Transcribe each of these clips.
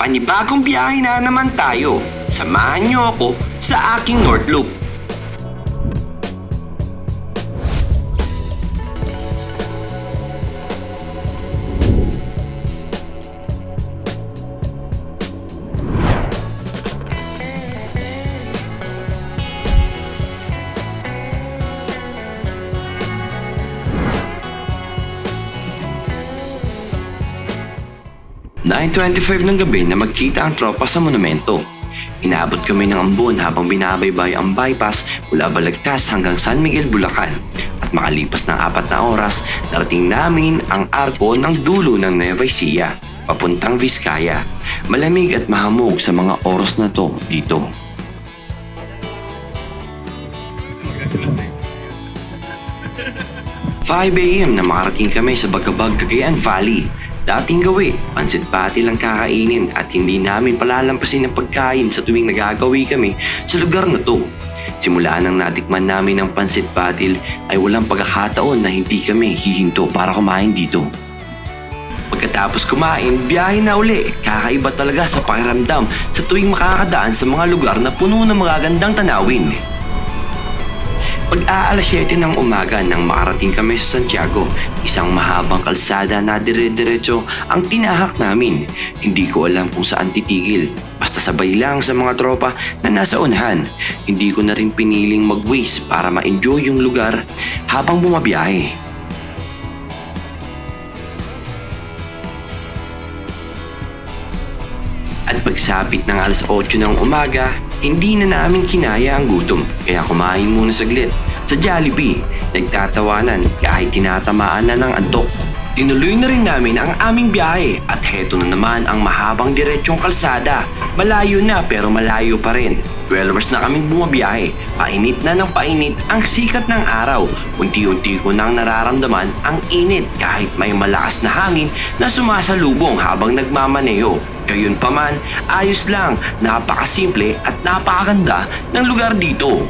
Panibagong biyahe na naman tayo. Samahan niyo ako sa aking North Loop. "9:25 ng gabi na magkita ang tropa sa monumento. Inabot kami ng ambon habang binabaybay ang bypass mula Balagtas hanggang San Miguel, Bulacan. At makalipas ng 4 na oras, narating namin ang arko ng dulo ng Nueva Ecija, papuntang Vizcaya. Malamig at mahamog sa mga oras na to dito. 5 a.m. na makarating kami sa Bagabag, Cagayan Valley. Dating gawi, pansit pati lang kakainin at hindi namin palalampasin ang pagkain sa tuwing nagagawi kami sa lugar na to. Simula nang natikman namin ang pansit patil ay walang pagkakataon na hindi kami hihinto para kumain dito. Pagkatapos kumain, biyahe na uli. Kakaiba talaga sa pakiramdam sa tuwing makakadaan sa mga lugar na puno ng magagandang tanawin. Pag-aalas 7 ng umaga nang makarating kami sa Santiago, isang mahabang kalsada na dire-diretso ang tinahak namin. Hindi ko alam kung saan titigil. Basta sabay lang sa mga tropa na nasa unahan. Hindi ko na rin piniling mag-waste para ma-enjoy yung lugar habang bumabiyahe. At pagsapit ng alas 8 ng umaga, hindi na namin kinaya ang gutom kaya kumain muna saglit sa Jollibee. Nagtatawanan kahit tinatamaan na ng antok. Tinuloy na rin namin ang aming biyahe at heto na naman ang mahabang diretsyong kalsada. Malayo na pero malayo pa rin. 12 hours na kaming bumabiyahe. Painit na ng painit ang sikat ng araw. Unti-unti ko nang nararamdaman ang init kahit may malakas na hangin na sumasalubong habang nagmamaneho. Gayunpaman, ayos lang, napakasimple at napakaganda ng lugar dito.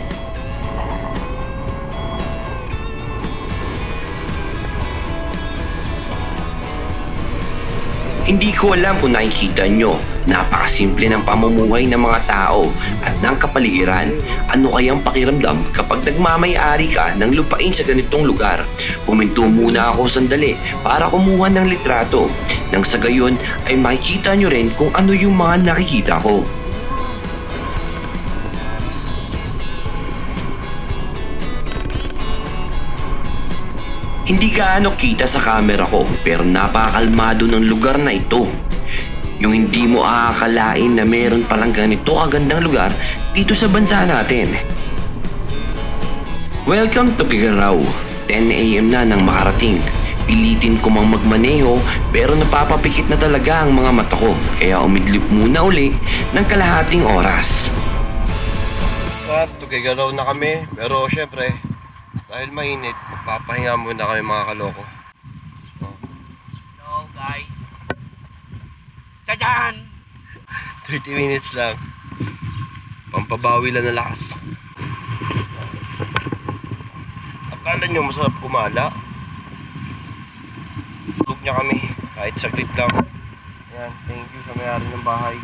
Hindi ko alam kung nakikita nyo, napakasimple ng pamumuhay ng mga tao at ng kapaligiran. Ano kayang pakiramdam kapag nagmamay-ari ka ng lupain sa ganitong lugar? Huminto muna ako sandali para kumuha ng litrato. Nang sa gayon ay makikita nyo rin kung ano yung mga nakikita ko. Hindi gaano kita sa camera ko pero napakalmado ng lugar na ito. Yung hindi mo aakalain na meron palang ganito kagandang lugar dito sa bansa natin. Welcome to Kigarao. 10 a.m. na nang makarating. Pilitin ko mang magmaneho pero napapapikit na talaga ang mga mata ko kaya umidlip muna uli ng kalahating oras. To Kigarao na kami pero syempre dahil mainit, papahinga muna kami mga kaloko. Hello guys. Tadaan! 30 minutes lang. Pampabawi lang na lakas. Akala nyo masarap kumala? Tulog niya kami kahit saglit lang. Ayan, thank you sa may-ari ng bahay.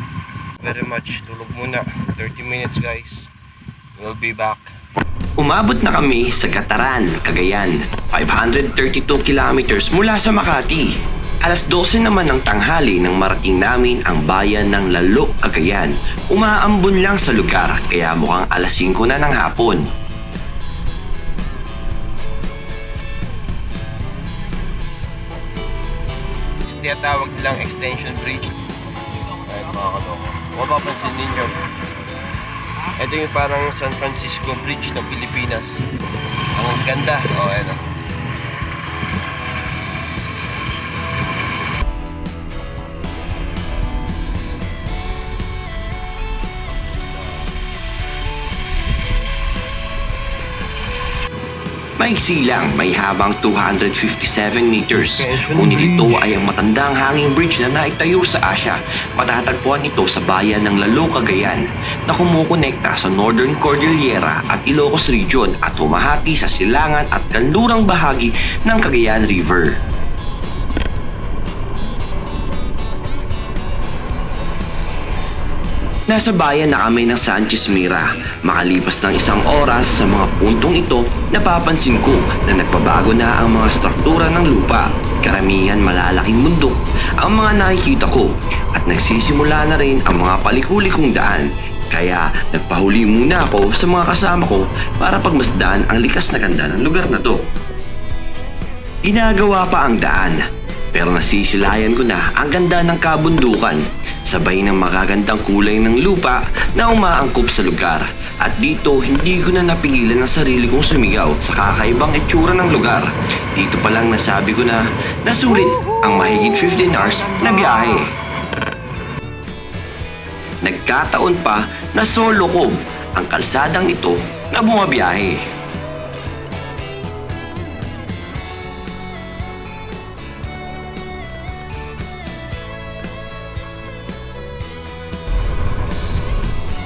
Very much. Tulog muna. 30 minutes guys. We'll be back. Umabot na kami sa Gataran, Cagayan, 532 kilometers mula sa Makati. Alas 12 naman ng tanghali nang marating namin ang bayan ng Lalo, Cagayan. Umaambon lang sa lugar kaya mukhang alas 5 na ng hapon. Tinatawag nilang extension bridge. Ayan mga kaloko. Kung mapapansin ninyo, ito yung parang San Francisco Bridge ng Pilipinas. Ang ganda. O, ayan o. Maiksi lang, may habang 257 meters. Ngunit ito ay ang matandang hanging bridge na naitayo sa Asia. Matatagpuan ito sa bayan ng Lalo, Cagayan na kumukonekta sa Northern Cordillera at Ilocos Region at humahati sa silangan at kanlurang bahagi ng Cagayan River. Nasa bayan na kami ng Sanchez Mira. Makalipas ng isang oras sa mga puntong ito, napapansin ko na nagbabago na ang mga struktura ng lupa. Karamihan malalaking bundok ang mga nakikita ko at nagsisimula na rin ang mga palikulikong daan. Kaya nagpahuli muna ako sa mga kasama ko para pagmasdan ang likas na ganda ng lugar na to. Ginagawa pa ang daan, pero nasisilayan ko na ang ganda ng kabundukan, sabay ng magagandang kulay ng lupa na umaangkop sa lugar. At dito hindi ko na napigilan ang sarili kong sumigaw sa kakaibang itsura ng lugar. Dito pa lang nasabi ko na nasulit ang mahigit 15 hours na biyahe. Nagkataon pa na solo ko ang kalsadang ito na bumabiyahe.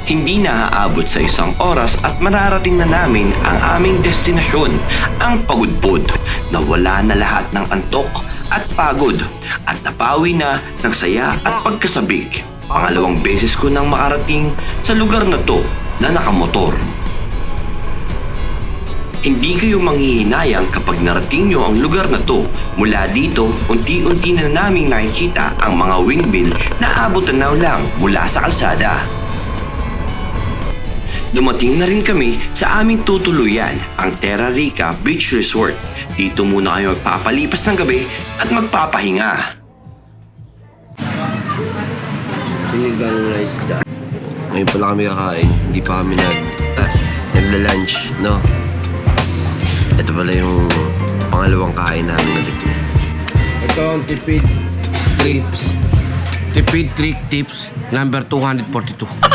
Hindi naaabot sa isang oras at mararating na namin ang aming destinasyon, ang Pagudpod. Nawala na lahat ng antok at pagod at napawi na ng saya at pagkasabik. Pangalawang beses ko nang makarating sa lugar na to na nakamotor. Hindi kayo manghihinayang kapag narating nyo ang lugar na to. Mula dito, unti-unti na naming nakikita ang mga windmill na abot tanaw lang mula sa kalsada. Dumating na rin kami sa aming tutuluyan, ang Terra Rica Beach Resort. Dito muna kayo magpapalipas ng gabi at magpapahinga. Sinigang na isda. Ngayon pala kami kakain. Hindi pa kami nagla-lunch, no? Ito pala yung pangalawang kain namin ulit. Ito ang tipid trips. Tipid trick tips number 242.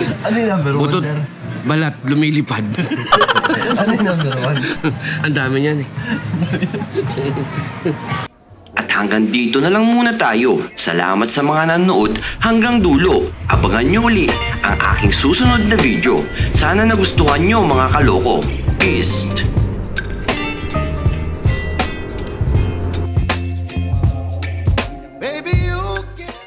Ano yung number one, Butot, sir? balat, lumilipad. Ano yung number one? Ang dami niyan eh. At hanggang dito na lang muna tayo. Salamat sa mga nanonood hanggang dulo. Abangan nyo uli ang aking susunod na video. Sana nagustuhan nyo mga kaloko. Peace!